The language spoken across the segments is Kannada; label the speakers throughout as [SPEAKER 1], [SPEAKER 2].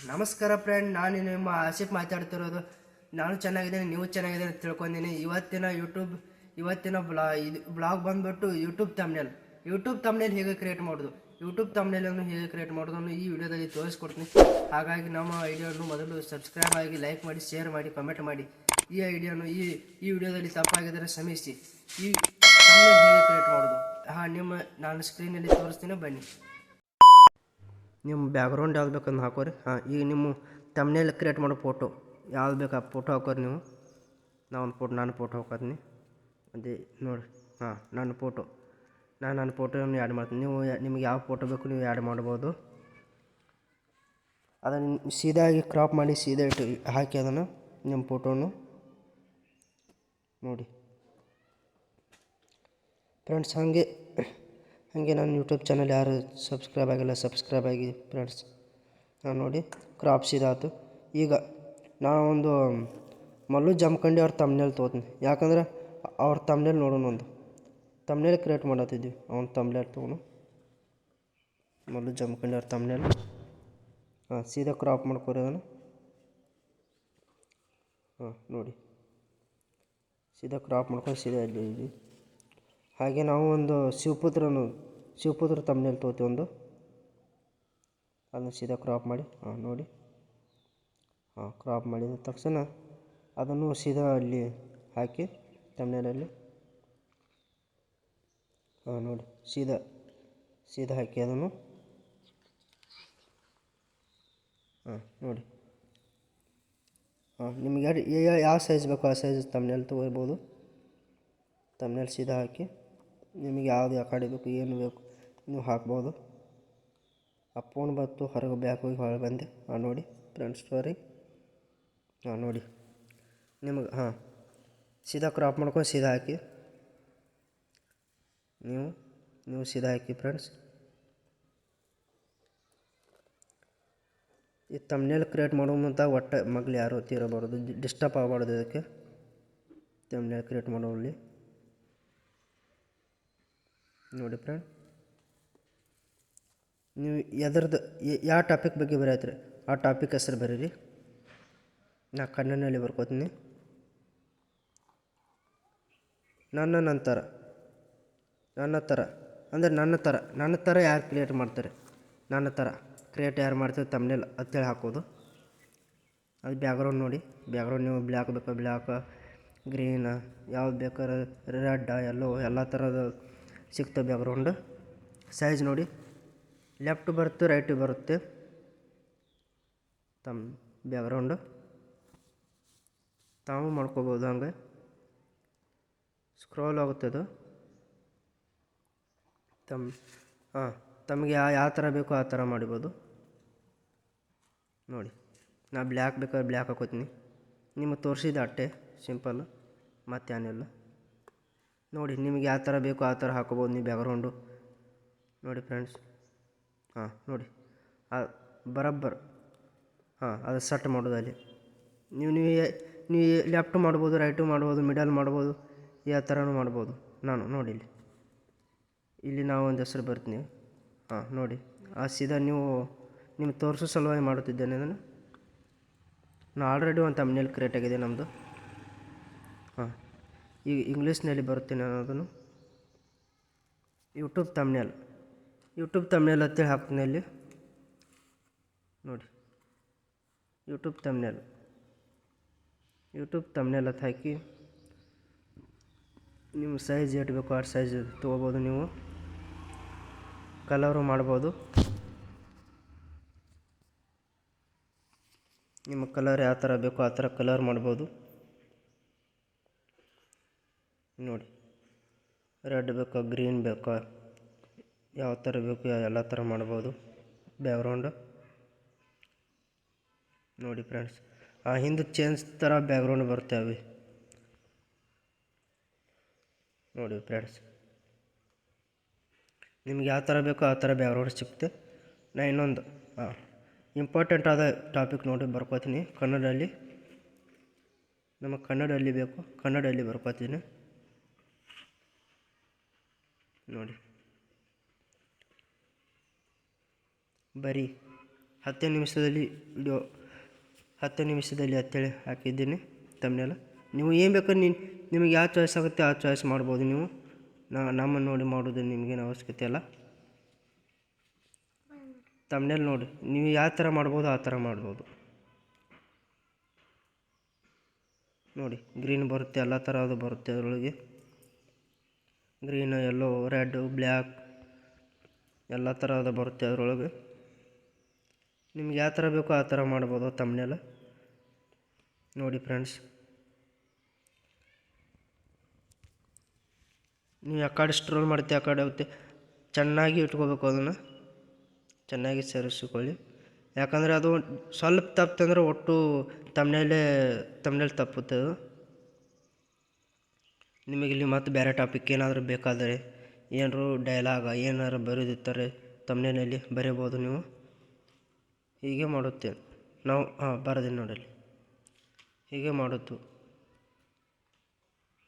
[SPEAKER 1] ನಮಸ್ಕಾರ ಫ್ರೆಂಡ್, ನಾನು ನಿಮ್ಮ ಆಸಿಫ್ ಮಾತಾಡ್ತಿರೋದು. ನಾನು ಚೆನ್ನಾಗಿದ್ದೀನಿ, ನೀವು ಚೆನ್ನಾಗಿದ್ದೀನಿ ಅಂತ ತಿಳ್ಕೊಂಡಿದ್ದೀನಿ. ಇವತ್ತಿನ ಬ್ಲಾಗ್ ಬಂದ್ಬಿಟ್ಟು ಯೂಟ್ಯೂಬ್ ತಮ್ನೇಲ್ ಹೇಗೆ ಕ್ರಿಯೇಟ್ ಮಾಡೋದು, ಈ ವಿಡಿಯೋದಲ್ಲಿ ತೋರಿಸ್ಕೊಡ್ತೀನಿ. ಹಾಗಾಗಿ ನಮ್ಮ ಐಡಿಯಾವನ್ನು ಮೊದಲು ಸಬ್ಸ್ಕ್ರೈಬ್ ಆಗಿ, ಲೈಕ್ ಮಾಡಿ, ಶೇರ್ ಮಾಡಿ, ಕಮೆಂಟ್ ಮಾಡಿ. ಈ ವಿಡಿಯೋದಲ್ಲಿ ತಪ್ಪಾಗಿದ್ದರೆ ಕ್ಷಮಿಸಿ. ಈ ತಮ್ನೇಲ್ ಹೇಗೆ ಕ್ರಿಯೇಟ್ ಮಾಡೋದು ನಾನು ಸ್ಕ್ರೀನಲ್ಲಿ ತೋರಿಸ್ತೀನಿ, ಬನ್ನಿ. ನಿಮ್ಮ ಬ್ಯಾಕ್ಗ್ರೌಂಡ್ ಯಾವ್ದು ಬೇಕಂದು ಹಾಕೋರಿ. ಈಗ ನಿಮ್ಮ ತಮ್ನೇಲ್ ಕ್ರಿಯೇಟ್ ಮಾಡೋ ಫೋಟೋ ಯಾವ್ದು ಬೇಕು ಆ ಫೋಟೋ ಹಾಕೋರಿ ನೀವು. ನಾನು ಫೋಟೋ ಹಾಕೋತೀನಿ. ಅದೇ ನೋಡಿ, ನನ್ನ ಫೋಟೋವನ್ನು ಆ್ಯಡ್ ಮಾಡ್ತೀನಿ. ನಿಮಗೆ ಯಾವ ಫೋಟೋ ಬೇಕು ನೀವು ಆ್ಯಡ್ ಮಾಡ್ಬೋದು. ಅದನ್ನು ಸೀದಾಗಿ ಕ್ರಾಪ್ ಮಾಡಿ ಸೀದಾ ಇಟ್ಟು ಹಾಕಿ ಅದನ್ನು ನಿಮ್ಮ ಫೋಟೋನು ನೋಡಿ ಫ್ರೆಂಡ್ಸ್. ಹಾಗೆ ನನ್ನ ಯೂಟ್ಯೂಬ್ ಚಾನಲ್ ಯಾರು ಸಬ್ಸ್ಕ್ರೈಬ್ ಆಗಿಲ್ಲ, ಸಬ್ಸ್ಕ್ರೈಬ್ ಆಗಿ ಫ್ರೆಂಡ್ಸ್. ನೋಡಿ ಕ್ರಾಪ್ ಸೀದಾತು. ಈಗ ನಾವು ಒಂದು ಮಲ್ಲು ಜಮಖಂಡಿ ಅವ್ರ ತಮ್ನೇಲ್ ತೊಗೋತೀನಿ. ಯಾಕಂದ್ರೆ ಅವ್ರ ತಮ್ನೇಲ್ ನೋಡೋಣ, ಒಂದು ತಮ್ನೇಲ್ ಕ್ರಿಯೇಟ್ ಮಾಡತ್ತಿದ್ವಿ. ಅವ್ನ ತಮ್ನೇಲ್ ತೊಗೊಂಡು ಮಲ್ಲು ಜಮಖಂಡಿ ಅವ್ರ ತಮ್ನೇಲ್ ಸೀದಾ ಕ್ರಾಪ್ ಮಾಡ್ಕೊರಿ ಅದನ್ನು. ನೋಡಿ ಸೀದಾ ಕ್ರಾಪ್ ಮಾಡ್ಕೊಂಡು ಸೀದಾ ಇಲ್ಲಿ. ಹಾಗೆ ನಾವು ಒಂದು ಶಿವಪುತ್ರ ತಮ್ನೇಲ್ ತೊಗೋತೀವಿ ಒಂದು. ಅದನ್ನು ಸೀದಾ ಕ್ರಾಪ್ ಮಾಡಿ ನೋಡಿ. ಕ್ರಾಪ್ ಮಾಡಿದ ತಕ್ಷಣ ಅದನ್ನು ಸೀದಾ ಅಲ್ಲಿ ಹಾಕಿ ತಮ್ನೇಲಲ್ಲಿ ನೋಡಿ ಸೀದಾ ಹಾಕಿ ಅದನ್ನು ನೋಡಿ. ನಿಮಗೆ ಯಾವ ಸೈಜ್ ಬೇಕೋ ಆ ಸೈಜ್ ತಮ್ನೇಲ್ ತೊಗೋಬೋದು. ತಮ್ನೇಲ್ ಸೀದಾ ಹಾಕಿ ನಿಮಗೆ ಯಾವುದು ಆ ಕಡೆ ಬೇಕು, ಏನು ಬೇಕು ನೀವು ಹಾಕ್ಬೋದು. ಆ ಫೋನ್ ಬಂತು, ಹೊರಗೆ ಬ್ಯಾಕ್ ಹೋಗಿ ಹೊರಗೆ ಬಂದೆ. ನೋಡಿ ಫ್ರೆಂಡ್ಸ್ ಸ್ಟೋರಿ. ನೋಡಿ ನಿಮಗೆ ಸೀದಾ ಕ್ರಾಪ್ ಮಾಡ್ಕೊಂಡು ಸೀದಾ ಹಾಕಿ ನೀವು ಸೀದಾ ಹಾಕಿ ಫ್ರೆಂಡ್ಸ್. ಈ ತಮ್ನೇಲ್ ಕ್ರಿಯೇಟ್ ಮಾಡೋ ಮುಂತ ಮಗ್ಲು ಯಾರು ತೀರಬಾರ್ದು, ಡಿಸ್ಟರ್ಬ್ ಆಗಬಾರ್ದು. ಇದಕ್ಕೆ ತಮ್ನೇಲ್ ಕ್ರಿಯೇಟ್ ಮಾಡೋಲ್ಲಿ ನೋಡಿ ಫ್ರೆಂಡ್. ನೀವು ಯಾವ ಟಾಪಿಕ್ ಬಗ್ಗೆ ಬರೆಯತ್ರಿ ಆ ಟಾಪಿಕ್ ಹೆಸರು ಬರೀರಿ. ನಾ ಕನ್ನಡದಲ್ಲಿ ಬರ್ಕೋತೀನಿ. ನನ್ನ ಥರ ಯಾರು ಕ್ರಿಯೇಟ್ ಮಾಡ್ತಾರೆ, ನನ್ನ ಥರ ಕ್ರಿಯೇಟ್ ಯಾರು ಮಾಡ್ತಾರೆ ತಮ್ನೇಲ್ ಅಂತೇಳಿ ಹಾಕೋದು. ಅದು ಬ್ಯಾಕ್ಗ್ರೌಂಡ್ ನೋಡಿ. ಬ್ಯಾಕ್ಗ್ರೌಂಡ್ ನೀವು ಬ್ಲ್ಯಾಕ್ ಬೇಕಾ ಬ್ಲ್ಯಾಕ್, ಗ್ರೀನ್, ಯಾವ್ದು ಬೇಕಾದ್ರೆ ರೆಡ್, ಯೆಲ್ಲೋ ಎಲ್ಲ ಥರದ ಸಿಗ್ತವೆ ಬ್ಯಾಕ್ಗ್ರೌಂಡ್. ಸೈಜ್ ನೋಡಿ, ಲೆಫ್ಟ್ ಬರುತ್ತೆ, ರೈಟ್ ಬರುತ್ತೆ ತಮ್ಮ ಬ್ಯಾಕ್ಗ್ರೌಂಡು. ತಾವು ಮಾಡ್ಕೋಬೋದು. ಹಂಗೆ ಸ್ಕ್ರೋಲ್ ಆಗುತ್ತೆ ಅದು. ತಮಗೆ ಯಾವ ಥರ ಬೇಕೋ ಆ ಥರ ಮಾಡ್ಬೋದು ನೋಡಿ. ನಾ ಬ್ಲ್ಯಾಕ್ ಬೇಕಾದ್ರೆ ಬ್ಲ್ಯಾಕ್ ಹಾಕೋತೀನಿ. ನಿಮಗೆ ತೋರಿಸಿದ ಅಟ್ಟೆ ಸಿಂಪಲ್, ಮತ್ತೇನಿಲ್ಲ ನೋಡಿ. ನಿಮಗೆ ಯಾವ ಥರ ಬೇಕೋ ಆ ಥರ ಹಾಕೋಬೋದು ನೀವು ಬ್ಯಾಕ್ಗ್ರೌಂಡು ನೋಡಿ ಫ್ರೆಂಡ್ಸ್. ನೋಡಿ ಬರಬ್ಬರ್ ಅದು ಸೆಟ್ ಮಾಡೋದು ಅಲ್ಲಿ. ನೀವು ಲೆಫ್ಟ್ ಮಾಡ್ಬೋದು, ರೈಟು ಮಾಡ್ಬೋದು, ಮಿಡಲ್ ಮಾಡ್ಬೋದು, ಯಾವ ಥರನೂ ಮಾಡ್ಬೋದು. ನಾನು ನೋಡಿ ಇಲ್ಲಿ ನಾವು ಒಂದು ಹೆಸರು ಬರ್ತೀನಿ. ನೋಡಿ ಸೀದಾ ನಿಮ್ಗೆ ತೋರಿಸೋ ಸಲುವಾಗಿ ಮಾಡುತ್ತಿದ್ದೇನೆ ನಾನು ಆಲ್ರೆಡಿ ಒಂದು ತಮ್ನೇಲ್ ಕ್ರಿಯೇಟ್ ಆಗಿದೆ ನಮ್ಮದು. ಈಗ ಇಂಗ್ಲೀಷ್ನಲ್ಲಿ ಬರುತ್ತೆ. ನಾನು ಅದನ್ನು ಯೂಟ್ಯೂಬ್ ತಮ್ನೇಲ್ ಅಂತೇಳಿ ಹಾಕ್ತೀನಿ ಅಲ್ಲಿ ನೋಡಿ. ಯೂಟ್ಯೂಬ್ ತಮ್ನೇಲ್ ಅಂತ ಹಾಕಿ ನಿಮ್ಮ ಸೈಜ್ ಎಷ್ಟು ಬೇಕೋ ಆ ಸೈಜ್ ತೊಗೋಬೋದು. ನೀವು ಕಲರು ಮಾಡ್ಬೋದು. ನಿಮ್ಮ ಕಲರ್ ಯಾವ ಥರ ಬೇಕೋ ಆ ಥರ ಕಲರ್ ಮಾಡ್ಬೋದು ನೋಡಿ. ರೆಡ್ ಬೇಕಾ, ಗ್ರೀನ್ ಬೇಕಾ, ಯಾವ ಥರ ಬೇಕು ಎಲ್ಲ ಥರ ಮಾಡ್ಬೋದು ಬ್ಯಾಕ್ಗ್ರೌಂಡು ನೋಡಿ ಫ್ರೆಂಡ್ಸ್. ಹಿಂದೆ ಚೇಂಜ್ ಥರ ಬ್ಯಾಕ್ಗ್ರೌಂಡ್ ಬರ್ತವೆ ನೋಡಿ ಫ್ರೆಂಡ್ಸ್. ನಿಮ್ಗೆ ಯಾವ ಥರ ಬೇಕೋ ಆ ಥರ ಬ್ಯಾಕ್ಗ್ರೌಂಡ್ ಸಿಗುತ್ತೆ. ನಾ ಇನ್ನೊಂದು ಇಂಪಾರ್ಟೆಂಟ್ ಆದ ಟಾಪಿಕ್ ನೋಡಿ ಬರ್ಕೋತೀನಿ ಕನ್ನಡದಲ್ಲಿ. ನಮಗೆ ಕನ್ನಡದಲ್ಲಿ ಬೇಕು, ಕನ್ನಡದಲ್ಲಿ ಬರ್ಕೋತೀನಿ ನೋಡಿ. ಬರೀ 10 ನಿಮಿಷದಲ್ಲಿ ವಿಡಿಯೋ 10 ನಿಮಿಷದಲ್ಲಿ ಅಂತೇಳಿ ಹಾಕಿದ್ದೀನಿ ತಮ್ಮನೆಲ್ಲ. ನೀವು ಏನು ಬೇಕಾದ್ರೆ ನಿಮಗೆ ಯಾವ ಚಾಯ್ಸ್ ಆಗುತ್ತೆ ಆ ಚಾಯ್ಸ್ ಮಾಡ್ಬೋದು. ನೀವು ನಮ್ಮನ್ನು ನೋಡಿ ಮಾಡೋದು ನಿಮಗೇನು ಅವಶ್ಯಕತೆ ಇಲ್ಲ. ತಮ್ಮನೇಲಿ ನೋಡಿ ನೀವು ಯಾವ ಥರ ಮಾಡ್ಬೋದು ಆ ಥರ ಮಾಡ್ಬೋದು. ನೋಡಿ ಗ್ರೀನ್ ಬರುತ್ತೆ, ಎಲ್ಲ ಥರದ್ದು ಬರುತ್ತೆ ಅದರೊಳಗೆ. ಗ್ರೀನ್, ಯೆಲ್ಲೋ, ರೆಡ್, ಬ್ಲ್ಯಾಕ್ ಎಲ್ಲ ಥರದ ಬರುತ್ತೆ ಅದರೊಳಗೆ. ನಿಮ್ಗೆ ಯಾವ ಥರ ಬೇಕೋ ಆ ಥರ ಮಾಡ್ಬೋದು ತಮ್ಮನೆಲ್ಲ. ನೋಡಿ ಫ್ರೆಂಡ್ಸ್, ನೀವು ಆ ಕಡೆ ಸ್ಟ್ರೋಲ್ ಮಾಡ್ತೀವಿ ಆ ಕಡೆ ಹೋಗುತ್ತೆ. ಚೆನ್ನಾಗಿ ಇಟ್ಕೋಬೇಕು, ಅದನ್ನು ಚೆನ್ನಾಗಿ ಸೇರಿಸಿಕೊಳ್ಳಿ. ಯಾಕಂದರೆ ಅದು ಸ್ವಲ್ಪ ತಪ್ಪಂದ್ರೆ ಒಟ್ಟು ತಮ್ಮನೇಲಿ ತಪ್ಪುತ್ತೆ ಅದು. ನಿಮಗೆ ಇಲ್ಲಿ ಮತ್ತು ಬೇರೆ ಟಾಪಿಕ್ ಏನಾದರೂ ಬೇಕಾದರೆ ಏನಾದ್ರು ಡೈಲಾಗ ಏನಾದ್ರು ಬರೆದಿರ್ತಾರೆ ತಮ್ಮನೇಲಿ ಬರೀಬೋದು. ನೀವು ಹೀಗೆ ಮಾಡುತ್ತೇವೆ ನಾವು. ಬರೆದಿ ನೋಡಲಿ, ಹೀಗೆ ಮಾಡುತ್ತು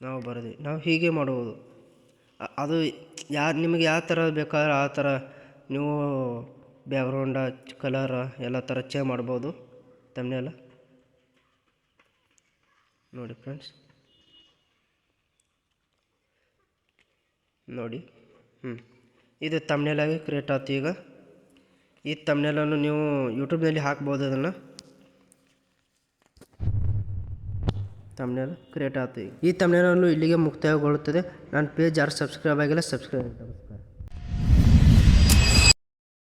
[SPEAKER 1] ನಾವು ಬರೆದಿ. ನಾವು ಹೀಗೆ ಮಾಡುವುದು. ಅದು ನಿಮಗೆ ಯಾವ ಥರ ಬೇಕಾದ್ರೆ ಆ ಥರ ನೀವು ಬ್ಯಾಕ್ಗ್ರೌಂಡ ಕಲರ ಎಲ್ಲ ಥರ ಚೇಂಜ್ ಮಾಡ್ಬೋದು ತಮ್ಮನೆಲ್ಲ. ನೋಡಿ ಫ್ರೆಂಡ್ಸ್, ನೋಡಿ ಇದು ತಮ್ಮನೇಲಾಗಿ ಕ್ರಿಯೇಟ್ ಆಯ್ತು. ಈಗ ಈ ತಮ್ಮನೇಲನ್ನು ನೀವು ಯೂಟ್ಯೂಬ್ನಲ್ಲಿ ಹಾಕ್ಬೋದು. ಅದನ್ನು ತಮ್ಮನೇಲ್ ಕ್ರಿಯೇಟ್ ಆಯ್ತು. ಈ ತಮ್ಮನೇಲನ್ನು ಇಲ್ಲಿಗೆ ಮುಕ್ತಾಯಗೊಳ್ಳುತ್ತದೆ. ನನ್ನ ಪೇಜ್ ಯಾರು ಸಬ್ಸ್ಕ್ರೈಬ್ ಆಗಿಲ್ಲ ಸಬ್ಸ್ಕ್ರೈಬ್